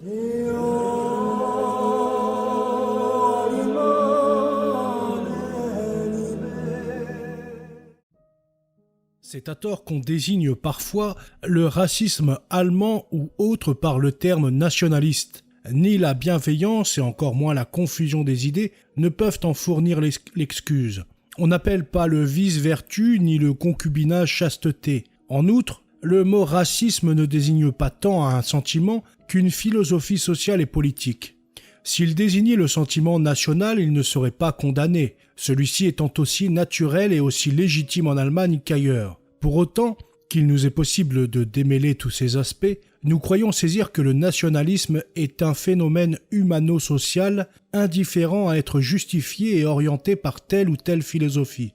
C'est à tort qu'on désigne parfois le racisme allemand ou autre par le terme nationaliste. Ni la bienveillance et encore moins la confusion des idées ne peuvent en fournir l'excuse. On n'appelle pas le vice vertu ni le concubinage chasteté. En outre, le mot racisme ne désigne pas tant un sentiment qu'une philosophie sociale et politique. S'il désignait le sentiment national, il ne serait pas condamné, celui-ci étant aussi naturel et aussi légitime en Allemagne qu'ailleurs. Pour autant qu'il nous est possible de démêler tous ces aspects, nous croyons saisir que le nationalisme est un phénomène humano-social indifférent à être justifié et orienté par telle ou telle philosophie.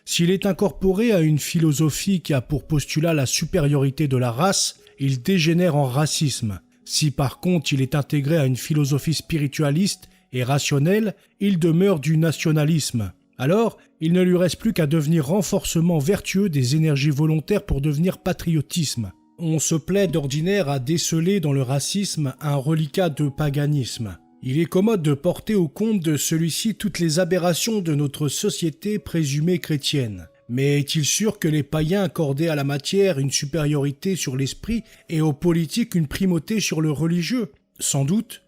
S'il est incorporé à une philosophie qui a pour postulat la supériorité de la race, il dégénère en racisme. Si par contre il est intégré à une philosophie spiritualiste et rationnelle, il demeure du nationalisme. Alors, il ne lui reste plus qu'à devenir renforcement vertueux des énergies volontaires pour devenir patriotisme. On se plaît d'ordinaire à déceler dans le racisme un reliquat de paganisme. Il est commode de porter au compte de celui-ci toutes les aberrations de notre société présumée chrétienne. Mais est-il sûr que les païens accordaient à la matière une supériorité sur l'esprit et aux politiques une primauté sur le religieux? Sans doute.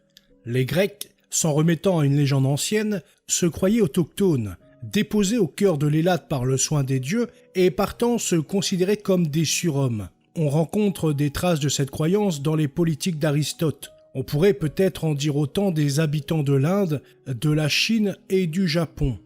Les Grecs, s'en remettant à une légende ancienne, se croyaient autochtones, déposés au cœur de l'Hélade par le soin des dieux et partant se considéraient comme des surhommes. On rencontre des traces de cette croyance dans les politiques d'Aristote. On pourrait peut-être en dire autant des habitants de l'Inde, de la Chine et du Japon.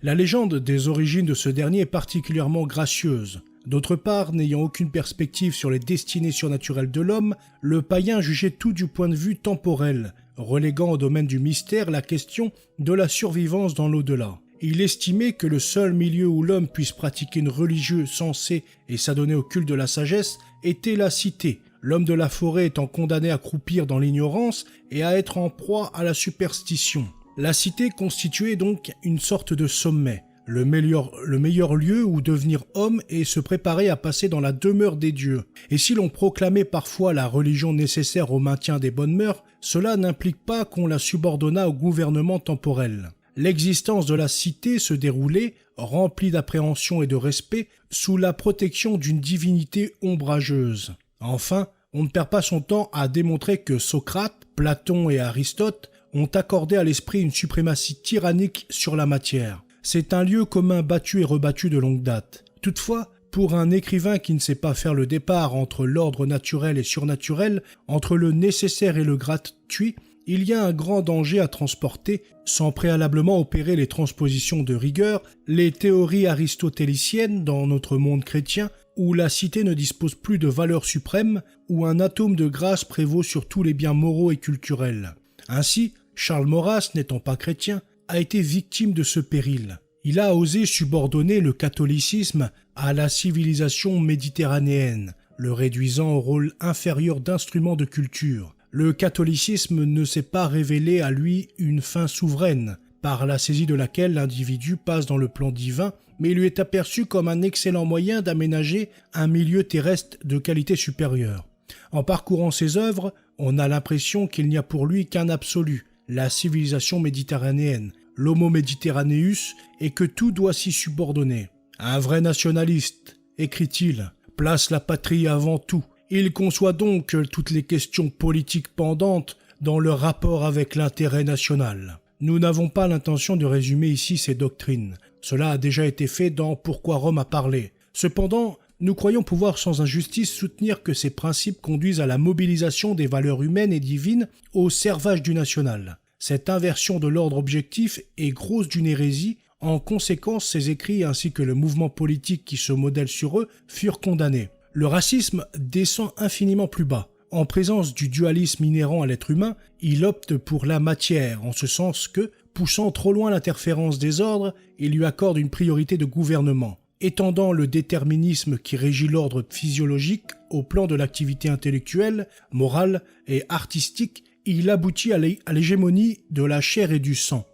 La légende des origines de ce dernier est particulièrement gracieuse. D'autre part, n'ayant aucune perspective sur les destinées surnaturelles de l'homme, le païen jugeait tout du point de vue temporel, reléguant au domaine du mystère la question de la survivance dans l'au-delà. Il estimait que le seul milieu où l'homme puisse pratiquer une religion sensée et s'adonner au culte de la sagesse était la cité, l'homme de la forêt étant condamné à croupir dans l'ignorance et à être en proie à la superstition. La cité constituait donc une sorte de sommet, le meilleur lieu où devenir homme et se préparer à passer dans la demeure des dieux. Et si l'on proclamait parfois la religion nécessaire au maintien des bonnes mœurs, cela n'implique pas qu'on la subordonnât au gouvernement temporel. L'existence de la cité se déroulait, remplie d'appréhension et de respect, sous la protection d'une divinité ombrageuse. Enfin, on ne perd pas son temps à démontrer que Socrate, Platon et Aristote ont accordé à l'esprit une suprématie tyrannique sur la matière. C'est un lieu commun battu et rebattu de longue date. Toutefois, pour un écrivain qui ne sait pas faire le départ entre l'ordre naturel et surnaturel, entre le nécessaire et le gratuit, il y a un grand danger à transporter, sans préalablement opérer les transpositions de rigueur, les théories aristotéliciennes dans notre monde chrétien, où la cité ne dispose plus de valeur suprême, où un atome de grâce prévaut sur tous les biens moraux et culturels. Ainsi, Charles Maurras, n'étant pas chrétien, a été victime de ce péril. Il a osé subordonner le catholicisme à la civilisation méditerranéenne, le réduisant au rôle inférieur d'instrument de culture. Le catholicisme ne s'est pas révélé à lui une fin souveraine, par la saisie de laquelle l'individu passe dans le plan divin, mais il lui est aperçu comme un excellent moyen d'aménager un milieu terrestre de qualité supérieure. En parcourant ses œuvres, on a l'impression qu'il n'y a pour lui qu'un absolu, la civilisation méditerranéenne, l'homo méditerranéus, et que tout doit s'y subordonner. Un vrai nationaliste, écrit-il, place la patrie avant tout. Il conçoit donc toutes les questions politiques pendantes dans leur rapport avec l'intérêt national. Nous n'avons pas l'intention de résumer ici ces doctrines. Cela a déjà été fait dans Pourquoi Rome a parlé. Cependant, nous croyons pouvoir sans injustice soutenir que ces principes conduisent à la mobilisation des valeurs humaines et divines au servage du national. Cette inversion de l'ordre objectif est grosse d'une hérésie. En conséquence, ces écrits ainsi que le mouvement politique qui se modèle sur eux furent condamnés. Le racisme descend infiniment plus bas. En présence du dualisme inhérent à l'être humain, il opte pour la matière, en ce sens que, poussant trop loin l'interférence des ordres, il lui accorde une priorité de gouvernement. Étendant le déterminisme qui régit l'ordre physiologique au plan de l'activité intellectuelle, morale et artistique, il aboutit à l'hégémonie de la chair et du sang.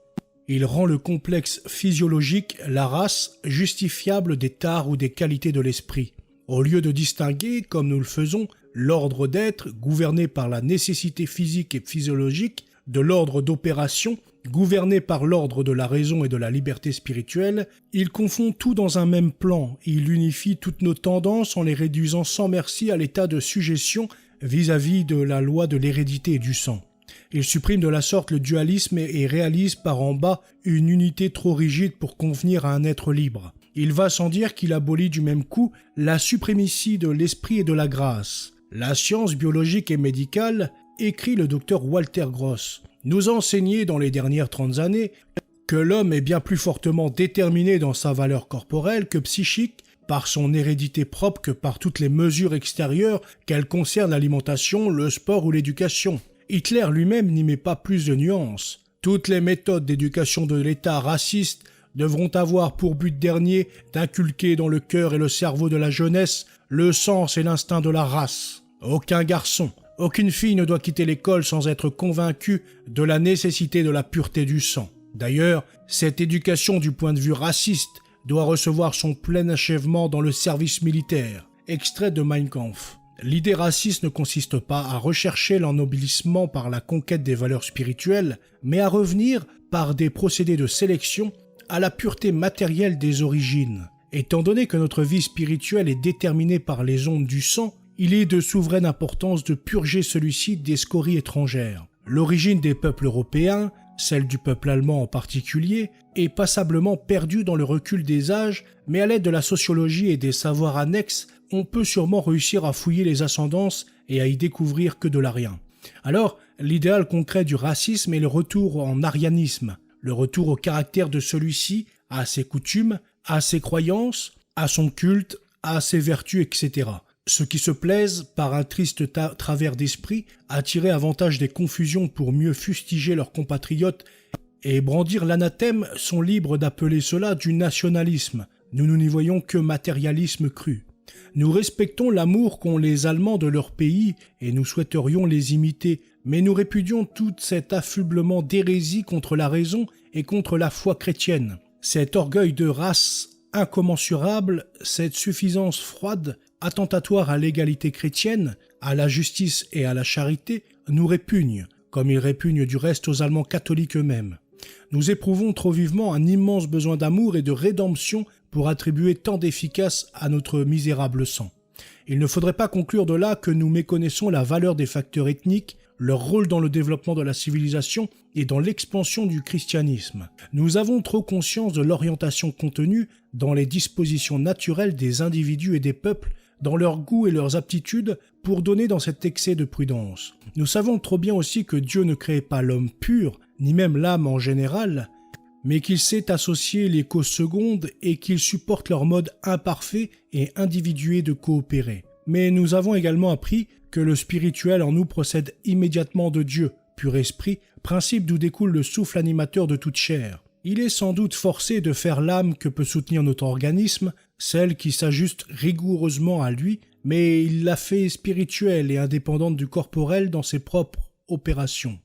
Il rend le complexe physiologique, la race, justifiable des tares ou des qualités de l'esprit. Au lieu de distinguer, comme nous le faisons, l'ordre d'être, gouverné par la nécessité physique et physiologique, de l'ordre d'opération, gouverné par l'ordre de la raison et de la liberté spirituelle, il confond tout dans un même plan, il unifie toutes nos tendances en les réduisant sans merci à l'état de sujétion vis-à-vis de la loi de l'hérédité et du sang. Il supprime de la sorte le dualisme et réalise par en bas une unité trop rigide pour convenir à un être libre. Il va sans dire qu'il abolit du même coup la suprématie de l'esprit et de la grâce. La science biologique et médicale, écrit le docteur Walter Gross, nous a enseigné dans les dernières 30 années que l'homme est bien plus fortement déterminé dans sa valeur corporelle que psychique, par son hérédité propre que par toutes les mesures extérieures qu'elles concernent l'alimentation, le sport ou l'éducation. Hitler lui-même n'y met pas plus de nuances. Toutes les méthodes d'éducation de l'État raciste devront avoir pour but dernier d'inculquer dans le cœur et le cerveau de la jeunesse le sens et l'instinct de la race. Aucun garçon, aucune fille ne doit quitter l'école sans être convaincu de la nécessité de la pureté du sang. D'ailleurs, cette éducation du point de vue raciste doit recevoir son plein achèvement dans le service militaire. Extrait de Mein Kampf. L'idée raciste ne consiste pas à rechercher l'ennoblissement par la conquête des valeurs spirituelles, mais à revenir, par des procédés de sélection, à la pureté matérielle des origines. Étant donné que notre vie spirituelle est déterminée par les ondes du sang, il est de souveraine importance de purger celui-ci des scories étrangères. L'origine des peuples européens, celle du peuple allemand en particulier, est passablement perdue dans le recul des âges, mais à l'aide de la sociologie et des savoirs annexes, on peut sûrement réussir à fouiller les ascendances et à y découvrir que de l'arien. Alors, l'idéal concret du racisme est le retour en arianisme, le retour au caractère de celui-ci, à ses coutumes, à ses croyances, à son culte, à ses vertus, etc. Ceux qui se plaisent, par un triste travers d'esprit, à tirer avantage des confusions pour mieux fustiger leurs compatriotes et brandir l'anathème sont libres d'appeler cela du nationalisme. Nous n'y voyons que matérialisme cru. Nous respectons l'amour qu'ont les Allemands de leur pays et nous souhaiterions les imiter, mais nous répudions tout cet affublement d'hérésie contre la raison et contre la foi chrétienne. Cet orgueil de race incommensurable, cette suffisance froide, attentatoire à l'égalité chrétienne, à la justice et à la charité, nous répugnent, comme ils répugnent du reste aux Allemands catholiques eux-mêmes. Nous éprouvons trop vivement un immense besoin d'amour et de rédemption pour attribuer tant d'efficace à notre misérable sang. Il ne faudrait pas conclure de là que nous méconnaissons la valeur des facteurs ethniques, leur rôle dans le développement de la civilisation et dans l'expansion du christianisme. Nous avons trop conscience de l'orientation contenue dans les dispositions naturelles des individus et des peuples, dans leurs goûts et leurs aptitudes, pour donner dans cet excès de prudence. Nous savons trop bien aussi que Dieu ne crée pas l'homme pur, ni même l'âme en général, mais qu'il sait associer les causes secondes et qu'il supporte leur mode imparfait et individué de coopérer. Mais nous avons également appris que le spirituel en nous procède immédiatement de Dieu, pur esprit, principe d'où découle le souffle animateur de toute chair. Il est sans doute forcé de faire l'âme que peut soutenir notre organisme, celle qui s'ajuste rigoureusement à lui, mais il l'a fait spirituelle et indépendante du corporel dans ses propres opérations.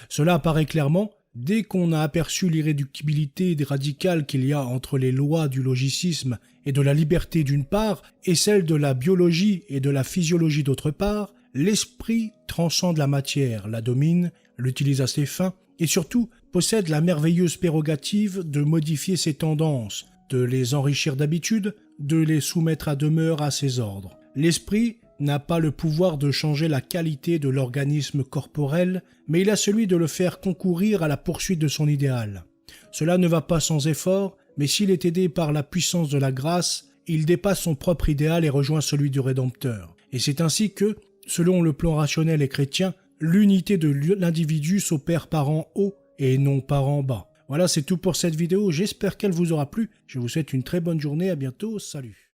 Cela apparaît clairement dès qu'on a aperçu l'irréductibilité radicale qu'il y a entre les lois du logicisme et de la liberté d'une part, et celles de la biologie et de la physiologie d'autre part. L'esprit transcende la matière, la domine, l'utilise à ses fins, et surtout possède la merveilleuse prérogative de modifier ses tendances, de les enrichir d'habitude, de les soumettre à demeure à ses ordres. L'esprit n'a pas le pouvoir de changer la qualité de l'organisme corporel, mais il a celui de le faire concourir à la poursuite de son idéal. Cela ne va pas sans effort, mais s'il est aidé par la puissance de la grâce, il dépasse son propre idéal et rejoint celui du Rédempteur. Et c'est ainsi que, selon le plan rationnel et chrétien, l'unité de l'individu s'opère par en haut et non par en bas. Voilà, c'est tout pour cette vidéo, j'espère qu'elle vous aura plu. Je vous souhaite une très bonne journée, à bientôt, salut.